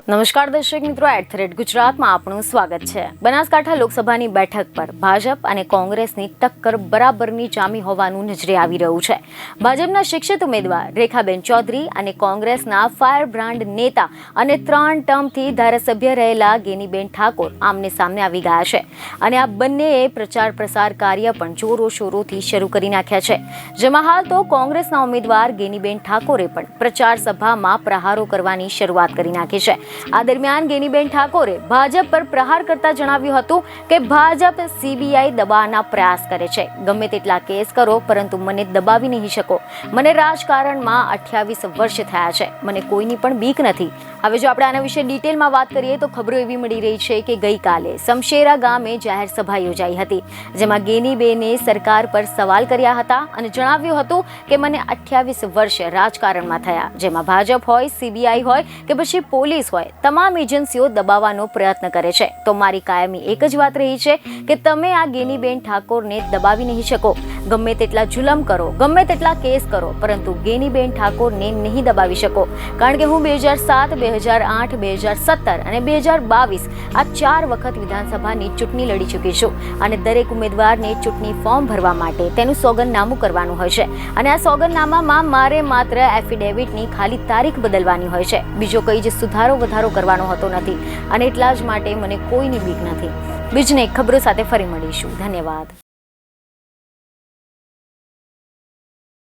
નમસ્કાર દર્શક મિત્રો, @ગુજરાતમાં આપનું સ્વાગત છે। બનાસકાંઠા લોકસભાની બેઠક પર ભાજપ અને કોંગ્રેસની ટક્કર બરાબરની જામી હોવાનું નજરે આવી રહ્યું છે। ભાજપના શિક્ષિત ઉમેદવાર રેખાબેન ચૌધરી અને કોંગ્રેસના ફાયર બ્રાન્ડ નેતા અને 3 ટર્મથી ધારાસભ્ય રહેલા ગેનીબેન ઠાકોર આમને સામને આવી ગયા છે અને આ બંનેએ પ્રચાર પ્રસાર કાર્ય પણ જોરો શોરોથી શરૂ કરી નાખ્યા છે। જેમાં હાલ તો કોંગ્રેસના ઉમેદવાર ગેનીબેન ઠાકોરે પણ પ્રચાર સભામાં પ્રહારો કરવાની શરૂઆત કરી નાખી છે। આ દરમિયાન ગેનીબેન ઠાકોરે ભાજપ પર પ્રહાર કરતા જણાવ્યું હતું કે ભાજપ સીબીઆઈ દબાવવાના પ્રયાસ કરે છે। ગમે તેટલા કેસ કરો પરંતુ મને દબાવી નહીં શકો। મને રાજકારણમાં 28 વર્ષ થયા છે, મને કોઈની પણ બીક નથી। હવે જો આપણે આના વિશે ડિટેલમાં વાત કરીએ તો ખબરો એવી મળી રહી છે કે ગઈકાલે સમશેરા ગામે જાહેર સભા યોજાઈ હતી, જેમાં ગેનીબેને સરકાર પર સવાલ કર્યા હતા અને જણાવ્યું હતું કે મને 28 વર્ષ રાજકારણમાં થયા, જેમાં ભાજપ હોય, સીબીઆઈ હોય કે પછી પોલીસ હોય, તમામ એજન્સીઓ દબાવવાનો પ્રયત્ન કરે છે। તો મારી કાયમી એક જ વાત રહી છે કે તમે આ ગેનીબેન ઠાકોરને દબાવી નહીં શકો। ગમે તેટલા જુલમ કરો, ગમે તેટલા કેસ કરો, પરંતુ ગેનીબેન ઠાકોરને નહીં દબાવી શકો, કારણ કે હું 2007, 2008, 2017 અને 2022 આ 4 વખત વિધાનસભાની ચૂંટણી લડી ચૂકી છું અને દરેક ઉમેદવારને ચૂંટણી ફોર્મ ભરવા માટે તેનું સોગંદનામું કરવાનું હોય છે અને આ સોગંદનામામાં મારે માત્ર એફિડેવિટની ખાલી તારીખ બદલવાની હોય છે, બીજો કંઈ જ સુધારો વધારો કરવાનો હોતો નથી અને એટલા જ માટે મને કોઈની બીક નથી। બીજને ખબરો સાથે ફરી મળીશું। ધન્યવાદ।